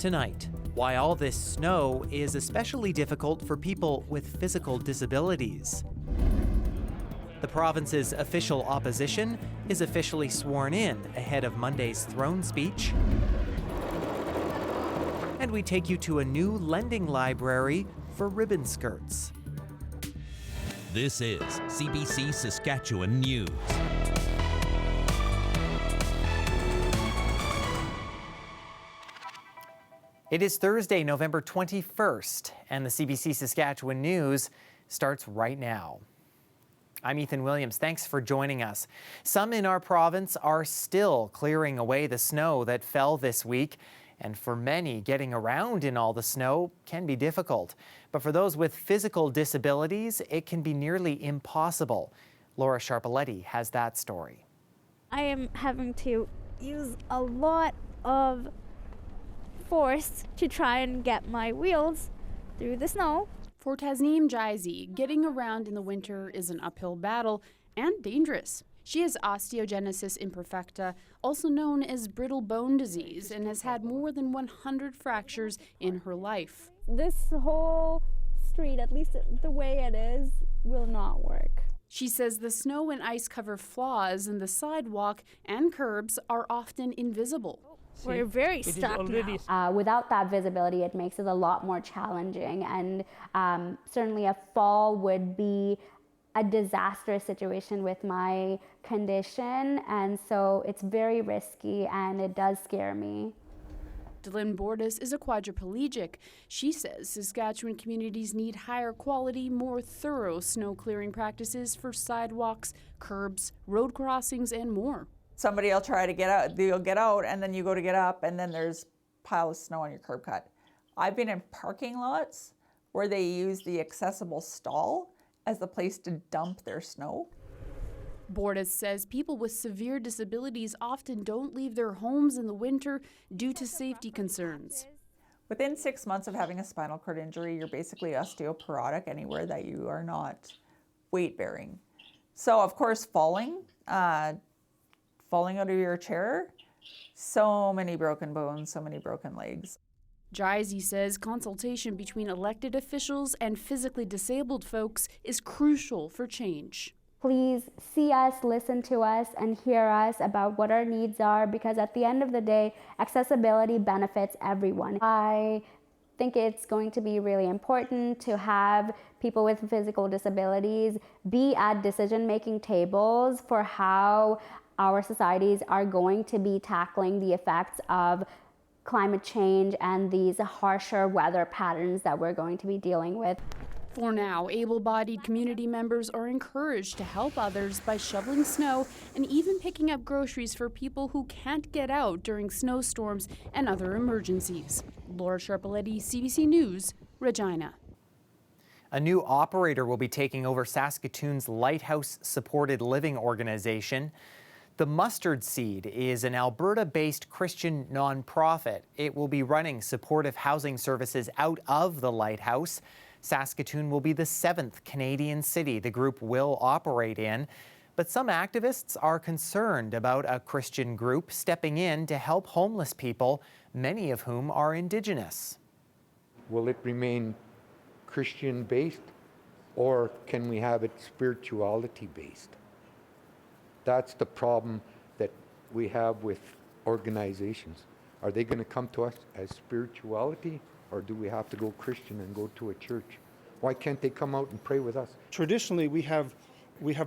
Tonight, why all this snow is especially difficult for people with physical disabilities. The province's official opposition is officially sworn in ahead of Monday's throne speech. And we take you to a new lending library for ribbon skirts. This is CBC Saskatchewan News. It is Thursday, November 21st, and the CBC Saskatchewan News starts right now. I'm Ethan Williams. Thanks for joining us. Some in our province are still clearing away the snow that fell this week, and for many, getting around in all the snow can be difficult. But for those with physical disabilities, it can be nearly impossible. Laura Sharpaletti has that story. I am having to use a lot of force to try and get my wheels through the snow. For Tasneem Jaizi, getting around in the winter is an uphill battle and dangerous. She has osteogenesis imperfecta, also known as brittle bone disease, and has had more than 100 fractures in her life. This whole street, at least the way it is, will not work. She says the snow and ice cover flaws in the sidewalk and curbs are often invisible. We're very stuck now. Without that visibility, it makes it a lot more challenging, and certainly a fall would be a disastrous situation with my condition, and so it's very risky and it does scare me. Dylan Bordis is a quadriplegic. She says Saskatchewan communities need higher quality, more thorough snow clearing practices for sidewalks, curbs, road crossings, and more. Somebody will try to get out, you'll get out, and then you go to get up, and then there's a pile of snow on your curb cut. I've been in parking lots where they use the accessible stall as the place to dump their snow. Bordis says people with severe disabilities often don't leave their homes in the winter due to safety concerns. Within 6 months of having a spinal cord injury, you're basically osteoporotic anywhere that you are not weight bearing. So of course, falling out of your chair, so many broken bones, so many broken legs. Jaizi says consultation between elected officials and physically disabled folks is crucial for change. Please see us, listen to us, and hear us about what our needs are, because at the end of the day, accessibility benefits everyone. I think it's going to be really important to have people with physical disabilities be at decision-making tables for how our societies are going to be tackling the effects of climate change and these harsher weather patterns that we're going to be dealing with. For now, able-bodied community members are encouraged to help others by shoveling snow and even picking up groceries for people who can't get out during snowstorms and other emergencies. Laura Sharpaletti, CBC News, Regina. A new operator will be taking over Saskatoon's Lighthouse supported living organization. The Mustard Seed is an Alberta-based Christian nonprofit. It will be running supportive housing services out of the Lighthouse. Saskatoon will be the 7th Canadian city the group will operate in. But some activists are concerned about a Christian group stepping in to help homeless people, many of whom are Indigenous. Will it remain Christian-based, or can we have it spirituality-based? That's the problem that we have with organizations. Are they going to come to us as spirituality, or do we have to go Christian and go to a church? Why can't they come out and pray with us? Traditionally, we have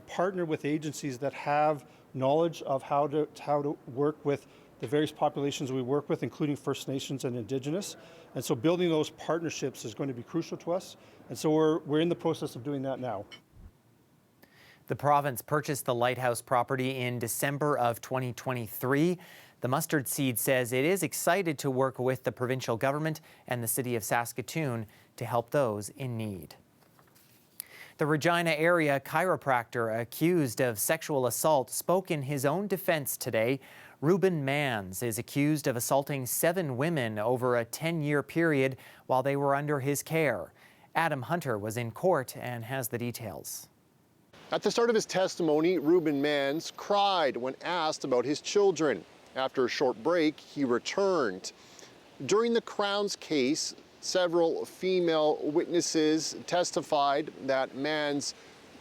partnered with agencies that have knowledge of how to work with the various populations we work with, including First Nations and Indigenous. And so building those partnerships is going to be crucial to us. And so we're in the process of doing that now. The province purchased the Lighthouse property in December of 2023. The Mustard Seed says it is excited to work with the provincial government and the city of Saskatoon to help those in need. The Regina area chiropractor accused of sexual assault spoke in his own defense today. Reuben Mans is accused of assaulting 7 women over a 10-year period while they were under his care. Adam Hunter was in court and has the details. At the start of his testimony, Reuben Mans cried when asked about his children. After a short break, he returned. During the Crown's case, several female witnesses testified that Manns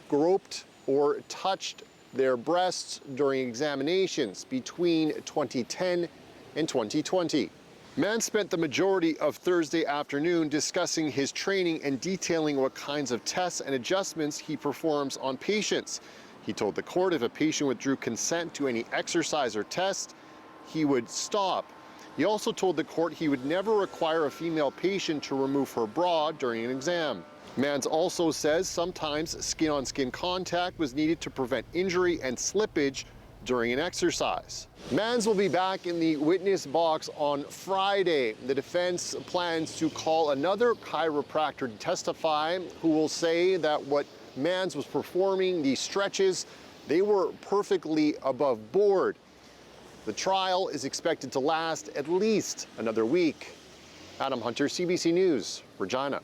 groped or touched their breasts during examinations between 2010 and 2020. Manns spent the majority of Thursday afternoon discussing his training and detailing what kinds of tests and adjustments he performs on patients. He told the court if a patient withdrew consent to any exercise or test, he would stop. He also told the court he would never require a female patient to remove her bra during an exam. Manns also says sometimes skin-on-skin contact was needed to prevent injury and slippage during an exercise. Manns will be back in the witness box on Friday. The defense plans to call another chiropractor to testify who will say that what Manns was performing, these stretches, they were perfectly above board. The trial is expected to last at least another week. Adam Hunter, CBC News, Regina.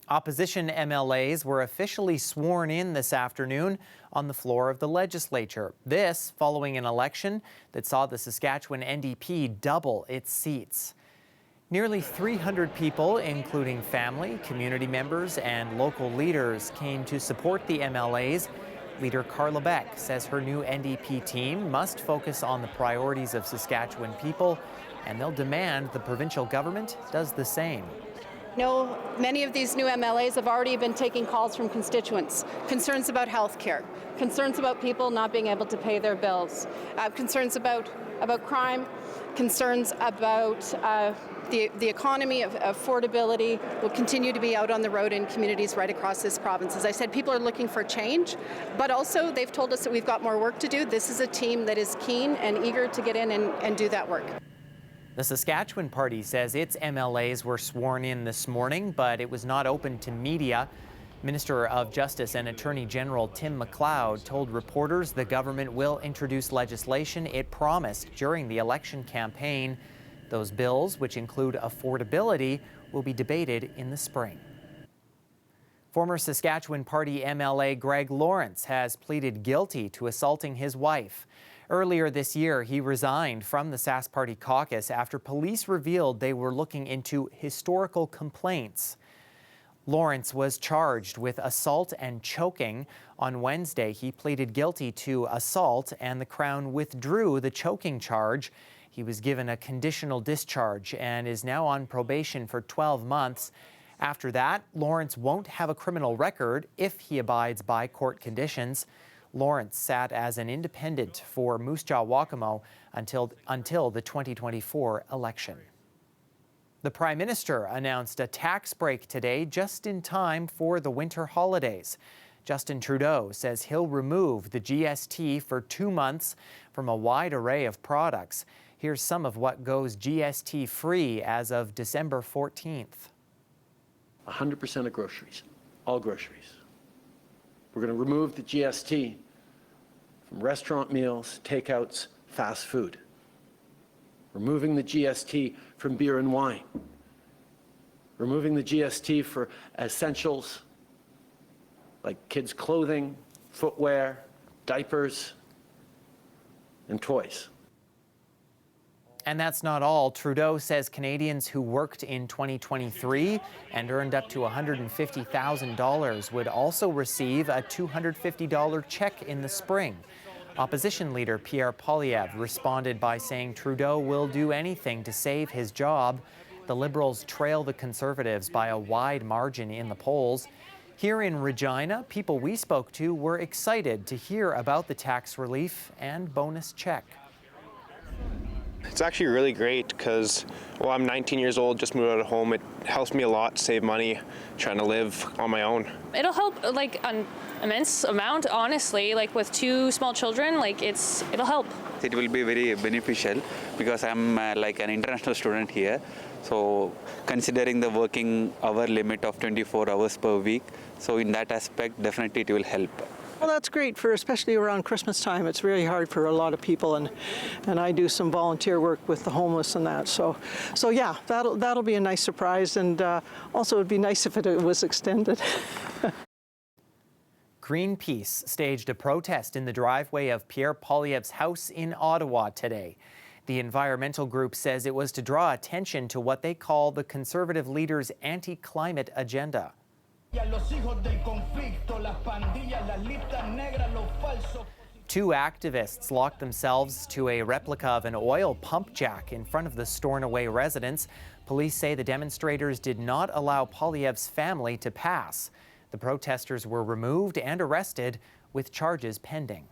Opposition MLAs were officially sworn in this afternoon on the floor of the legislature. This following an election that saw the Saskatchewan NDP double its seats. Nearly 300 people, including family, community members, and local leaders, came to support the MLAs. Leader Carr says her new NDP team must focus on the priorities of Saskatchewan people, and they'll demand the provincial government does the same. No, many of these new MLAs have already been taking calls from constituents, concerns about health care, concerns about people not being able to pay their bills, concerns about crime, concerns about the economy, of affordability. Will continue to be out on the road in communities right across this province. As I said, people are looking for change, but also they've told us that we've got more work to do. This is a team that is keen and eager to get in and do that work. The Saskatchewan Party says its MLAs were sworn in this morning, but it was not open to media. Minister of Justice and Attorney General Tim McLeod told reporters the government will introduce legislation it promised during the election campaign. Those bills, which include affordability, will be debated in the spring. Former Saskatchewan Party MLA Greg Lawrence has pleaded guilty to assaulting his wife. Earlier this year, he resigned from the Sask Party caucus after police revealed they were looking into historical complaints. Lawrence was charged with assault and choking. On Wednesday, he pleaded guilty to assault, and the Crown withdrew the choking charge. He was given a conditional discharge and is now on probation for 12 months. After that, Lawrence won't have a criminal record if he abides by court conditions. Lawrence sat as an independent for Moose Jaw Wakamo until the 2024 election. The Prime Minister announced a tax break today just in time for the winter holidays. Justin Trudeau says he'll remove the GST for 2 months from a wide array of products. Here's some of what goes GST-free as of December 14th. 100% of groceries, all groceries. We're going to remove the GST from restaurant meals, takeouts, fast food. Removing the GST from beer and wine. Removing the GST for essentials like kids' clothing, footwear, diapers, and toys. And that's not all. Trudeau says Canadians who worked in 2023 and earned up to $150,000 would also receive a $250 check in the spring. Opposition leader Pierre Poilievre responded by saying Trudeau will do anything to save his job. The Liberals trail the Conservatives by a wide margin in the polls. Here in Regina, people we spoke to were excited to hear about the tax relief and bonus check. It's actually really great because, well, I'm 19 years old, just moved out of home. It helps me a lot, save money, trying to live on my own. It'll help like an immense amount, honestly. Like with 2 small children, like it'll help. It will be very beneficial because I'm like an international student here. So considering the working hour limit of 24 hours per week, so in that aspect, definitely it will help. Well, that's great for especially around Christmas time. It's very hard for a lot of people, and I do some volunteer work with the homeless and that. So yeah, that'll be a nice surprise, and also it'd be nice if it was extended. Greenpeace staged a protest in the driveway of Pierre Poilievre's house in Ottawa today. The environmental group says it was to draw attention to what they call the Conservative leaders' anti-climate agenda. Two activists locked themselves to a replica of an oil pump jack in front of the Stornoway residence. Police say the demonstrators did not allow Poilievre's family to pass. The protesters were removed and arrested with charges pending.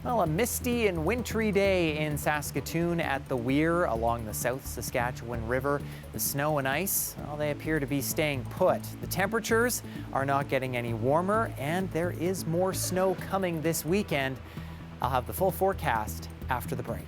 Well, a misty and wintry day in Saskatoon at the Weir along the South Saskatchewan River. The snow and ice, well, they appear to be staying put. The temperatures are not getting any warmer, and there is more snow coming this weekend. I'll have the full forecast after the break.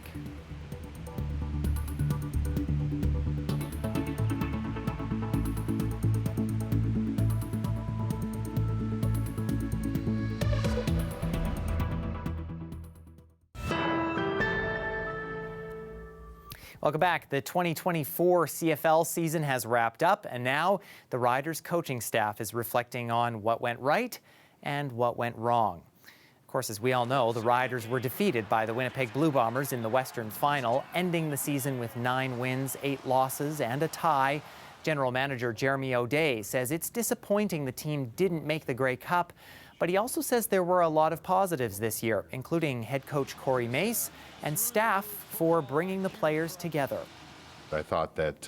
Welcome back. The 2024 CFL season has wrapped up, and now the Riders' coaching staff is reflecting on what went right and what went wrong. Of course, as we all know, the Riders were defeated by the Winnipeg Blue Bombers in the Western Final, ending the season with 9 wins, 8 losses, and a tie. General Manager Jeremy O'Day says it's disappointing the team didn't make the Grey Cup, but he also says there were a lot of positives this year, including head coach Corey Mace and staff for bringing the players together. I thought that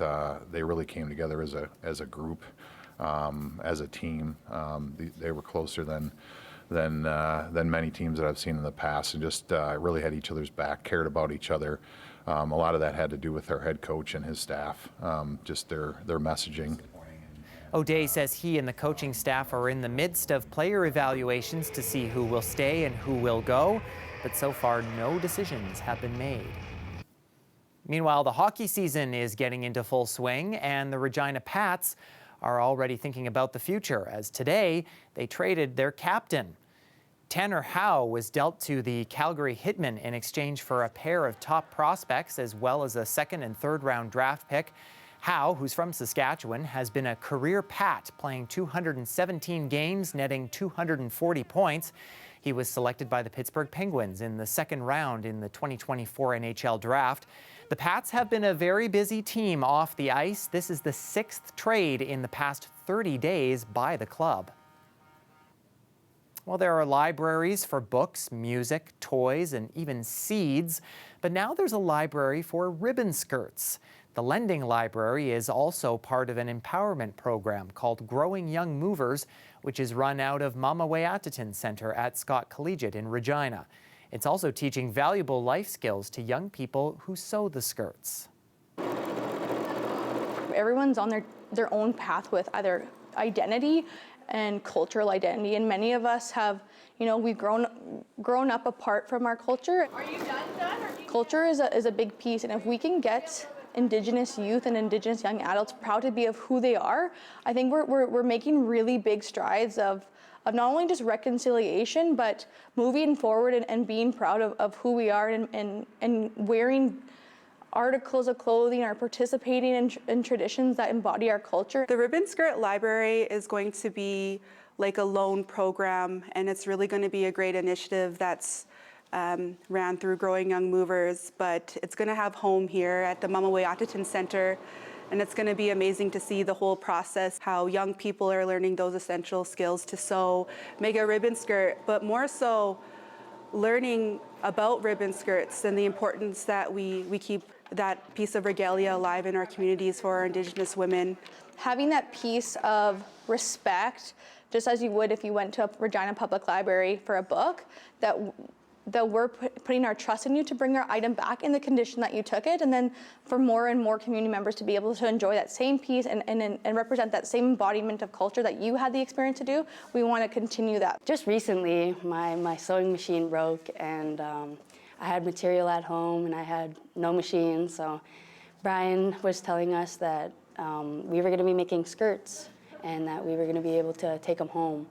they really came together as a group, as a team. They were closer than many teams that I've seen in the past, and just really had each other's back, cared about each other. A lot of that had to do with our head coach and his staff, just their messaging. O'Day says he and the coaching staff are in the midst of player evaluations to see who will stay and who will go, but so far no decisions have been made. Meanwhile, the hockey season is getting into full swing, and the Regina Pats are already thinking about the future, as today they traded their captain. Tanner Howe was dealt to the Calgary Hitmen in exchange for a pair of top prospects as well as a second and third round draft pick. Howe, who's from Saskatchewan, has been a career Pat, playing 217 games, netting 240 points. He was selected by the Pittsburgh Penguins in the second round in the 2024 NHL draft. The Pats have been a very busy team off the ice. This is the 6th trade in the past 30 days by the club. Well, there are libraries for books, music, toys, and even seeds, but now there's a library for ribbon skirts. The Lending Library is also part of an empowerment program called Growing Young Movers, which is run out of Mama Wayatatin Center at Scott Collegiate in Regina. It's also teaching valuable life skills to young people who sew the skirts. Everyone's on their own path with either identity and cultural identity, and many of us have, we've grown up apart from our culture. Are you done? Culture is a big piece, and if we can get Indigenous youth and Indigenous young adults proud to be of who they are, I think we're making really big strides of not only just reconciliation, but moving forward and being proud of who we are and wearing articles of clothing or participating in traditions that embody our culture. The Ribbon Skirt Library is going to be like a loan program, and it's really going to be a great initiative that's ran through Growing Young Movers, but it's going to have home here at the Mama Wayatatin Center, and it's going to be amazing to see the whole process, how young people are learning those essential skills to sew, make a ribbon skirt, but more so learning about ribbon skirts and the importance that we keep that piece of regalia alive in our communities for our Indigenous women. Having that piece of respect, just as you would if you went to a Regina Public Library for a book, that we're putting our trust in you to bring our item back in the condition that you took it, and then for more and more community members to be able to enjoy that same piece and represent that same embodiment of culture that you had the experience to do. We want to continue that. Just recently, my sewing machine broke, and I had material at home and I had no machine, so Brian was telling us that we were going to be making skirts and that we were going to be able to take them home.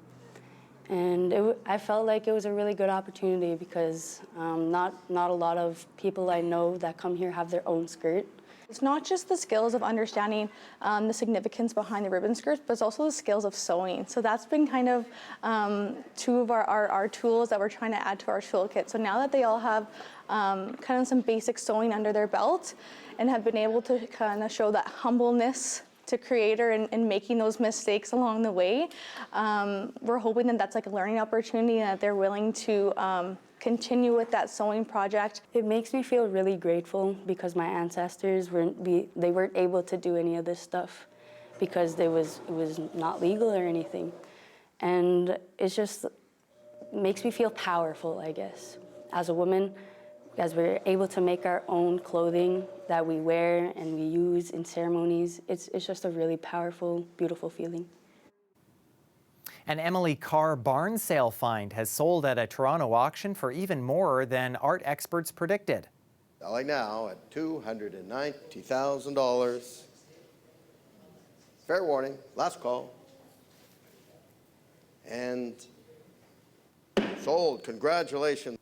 And I felt like it was a really good opportunity because not a lot of people I know that come here have their own skirt. It's not just the skills of understanding the significance behind the ribbon skirts, but it's also the skills of sewing. So that's been kind of two of our tools that we're trying to add to our toolkit. So now that they all have kind of some basic sewing under their belt and have been able to kind of show that humbleness to creator and making those mistakes along the way, we're hoping that that's like a learning opportunity and that they're willing to continue with that sewing project. It makes me feel really grateful because my ancestors weren't able to do any of this stuff because it was not legal or anything. And it's just makes me feel powerful, I guess. As a woman, as we're able to make our own clothing that we wear and we use in ceremonies, it's just a really powerful, beautiful feeling. An Emily Carr barn sale find has sold at a Toronto auction for even more than art experts predicted. Selling now at $290,000. Fair warning, last call. And sold, congratulations.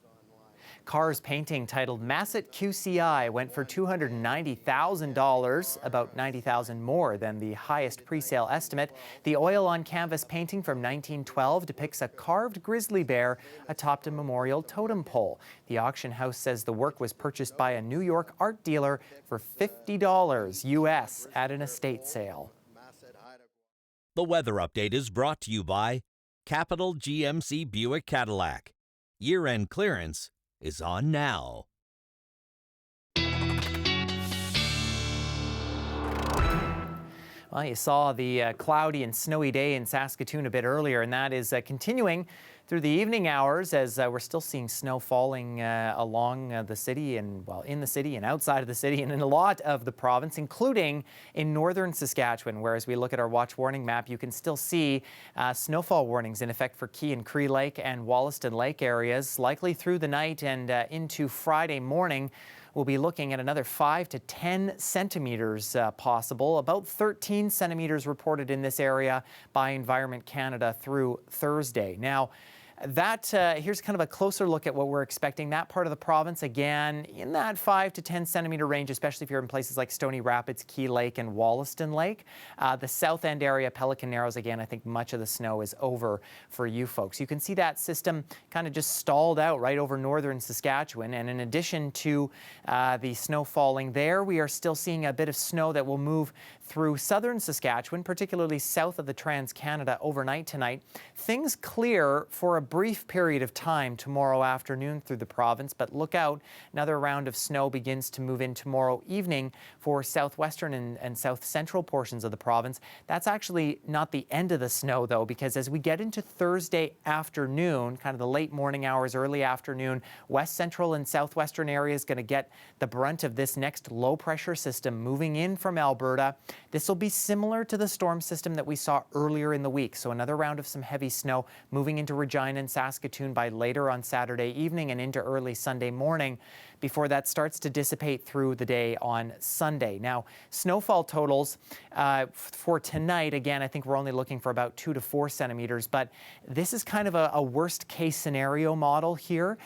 Carr's painting titled Masset QCI went for $290,000, about $90,000 more than the highest pre-sale estimate. The oil-on-canvas painting from 1912 depicts a carved grizzly bear atop a memorial totem pole. The auction house says the work was purchased by a New York art dealer for $50 US at an estate sale. The weather update is brought to you by Capital GMC Buick Cadillac. Year-end clearance is on now. Well, you saw the cloudy and snowy day in Saskatoon a bit earlier, and that is continuing through the evening hours as we're still seeing snow falling along the city and, well, in the city and outside of the city and in a lot of the province, including in northern Saskatchewan, where as we look at our watch warning map, you can still see snowfall warnings in effect for Key and Cree Lake and Wollaston Lake areas, likely through the night and into Friday morning. We'll be looking at another 5 to 10 centimeters possible, about 13 centimeters reported in this area by Environment Canada through Thursday. Now, here's kind of a closer look at what we're expecting. That part of the province, again, in that 5 to 10 centimeter range, especially if you're in places like Stony Rapids, Key Lake, and Wollaston Lake. The south end area, Pelican Narrows, again, I think much of the snow is over for you folks. You can see that system kind of just stalled out right over northern Saskatchewan. And in addition to the snow falling there, we are still seeing a bit of snow that will move through southern Saskatchewan, particularly south of the Trans-Canada overnight tonight. Things clear for a brief period of time tomorrow afternoon through the province, but look out, another round of snow begins to move in tomorrow evening for southwestern and south central portions of the province. That's actually not the end of the snow though, because as we get into Thursday afternoon, kind of the late morning hours, early afternoon, west central and southwestern areas going to get the brunt of this next low pressure system moving in from Alberta. This will be similar to the storm system that we saw earlier in the week. So another round of some heavy snow moving into Regina and Saskatoon by later on Saturday evening and into early Sunday morning before that starts to dissipate through the day on Sunday. Now, snowfall totals for tonight, again, I think we're only looking for about 2 to 4 centimeters, but this is kind of a worst case scenario model here.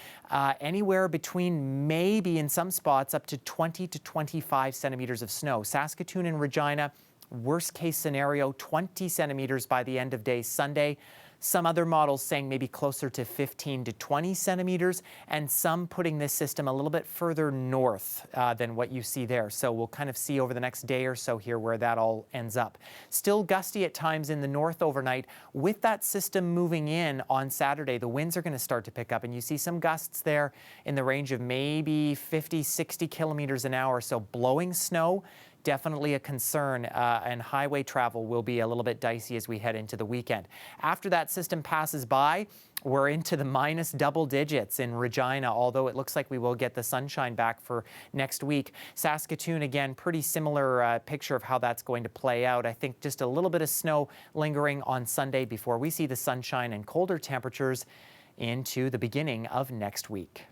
Anywhere between maybe in some spots up to 20 to 25 centimeters of snow. Saskatoon and Regina, worst case scenario, 20 centimeters by the end of day Sunday. Some other models saying maybe closer to 15 to 20 centimeters, and some putting this system a little bit further north than what you see there. So we'll kind of see over the next day or so here where that all ends up. Still gusty at times in the north overnight. With that system moving in on Saturday, the winds are going to start to pick up, and you see some gusts there in the range of maybe 50, 60 kilometers an hour. So blowing snow, definitely a concern, and highway travel will be a little bit dicey as we head into the weekend. After that system passes by, we're into the minus double digits in Regina, although it looks like we will get the sunshine back for next week. Saskatoon, again, pretty similar picture of how that's going to play out. I think just a little bit of snow lingering on Sunday before we see the sunshine and colder temperatures into the beginning of next week.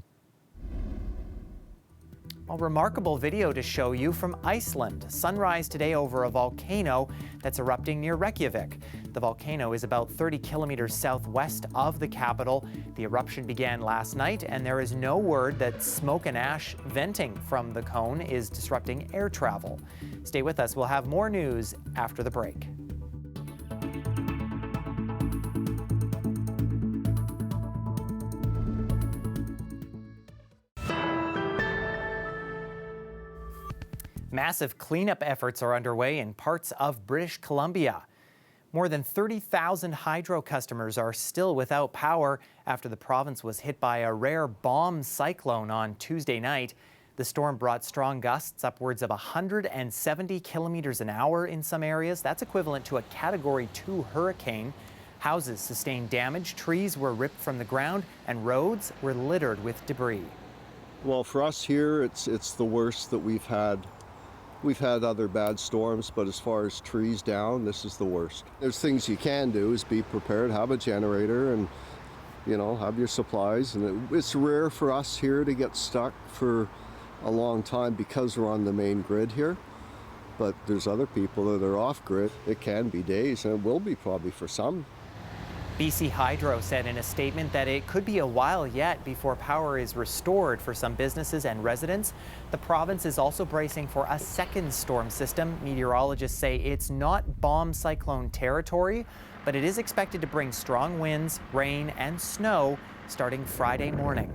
A remarkable video to show you from Iceland. Sunrise today over a volcano that's erupting near Reykjavik. The volcano is about 30 kilometers southwest of the capital. The eruption began last night, and there is no word that smoke and ash venting from the cone is disrupting air travel. Stay with us. We'll have more news after the break. Massive cleanup efforts are underway in parts of British Columbia. More than 30,000 hydro customers are still without power after the province was hit by a rare bomb cyclone on Tuesday night. The storm brought strong gusts upwards of 170 kilometers an hour in some areas. That's equivalent to a Category 2 hurricane. Houses sustained damage, trees were ripped from the ground, and roads were littered with debris. Well, for us here, it's the worst that we've had. We've had other bad storms, but as far as trees down, this is the worst. There's things you can do is be prepared, have a generator and, you know, have your supplies. And it's rare for us here to get stuck for a long time because we're on the main grid here. But there's other people that are off grid. It can be days, and it will be probably for some. BC Hydro said in a statement that it could be a while yet before power is restored for some businesses and residents. The province is also bracing for a second storm system. Meteorologists say it's not bomb cyclone territory, but it is expected to bring strong winds, rain, and snow starting Friday morning.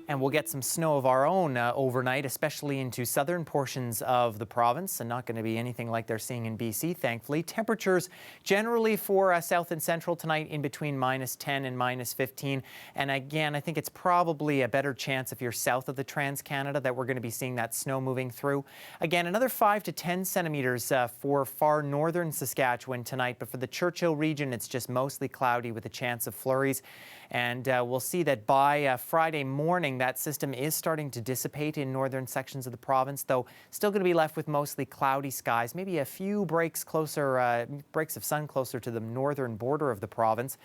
And we'll get some snow of our own overnight, especially into southern portions of the province, and not going to be anything like they're seeing in BC, thankfully. Temperatures generally for south and central tonight in between -10 and -15. And again, I think it's probably a better chance if you're south of the Trans-Canada that we're going to be seeing that snow moving through. Again, another 5 to 10 centimeters for far northern Saskatchewan tonight, but for the Churchill region, it's just mostly cloudy with a chance of flurries. And we'll see that by Friday morning, that system is starting to dissipate in northern sections of the province, though still going to be left with mostly cloudy skies, maybe a few breaks of sun closer to the northern border of the province.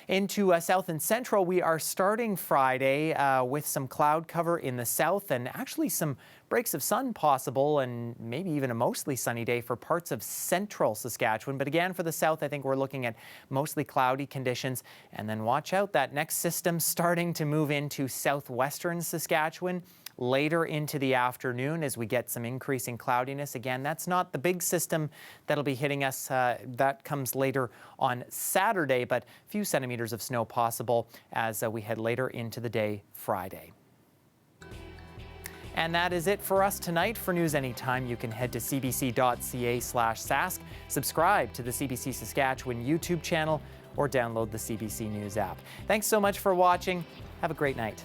Into south and central, we are starting Friday with some cloud cover in the south and actually some breaks of sun possible and maybe even a mostly sunny day for parts of central Saskatchewan. But again, for the south, I think we're looking at mostly cloudy conditions. And then watch out, that next system starting to move into southwestern Saskatchewan later into the afternoon as we get some increasing cloudiness. Again, that's not the big system that'll be hitting us. That comes later on Saturday, but a few centimeters of snow possible as we head later into the day Friday. And that is it for us tonight. For news anytime, you can head to cbc.ca/Sask, subscribe to the CBC Saskatchewan YouTube channel, or download the CBC News app. Thanks so much for watching. Have a great night.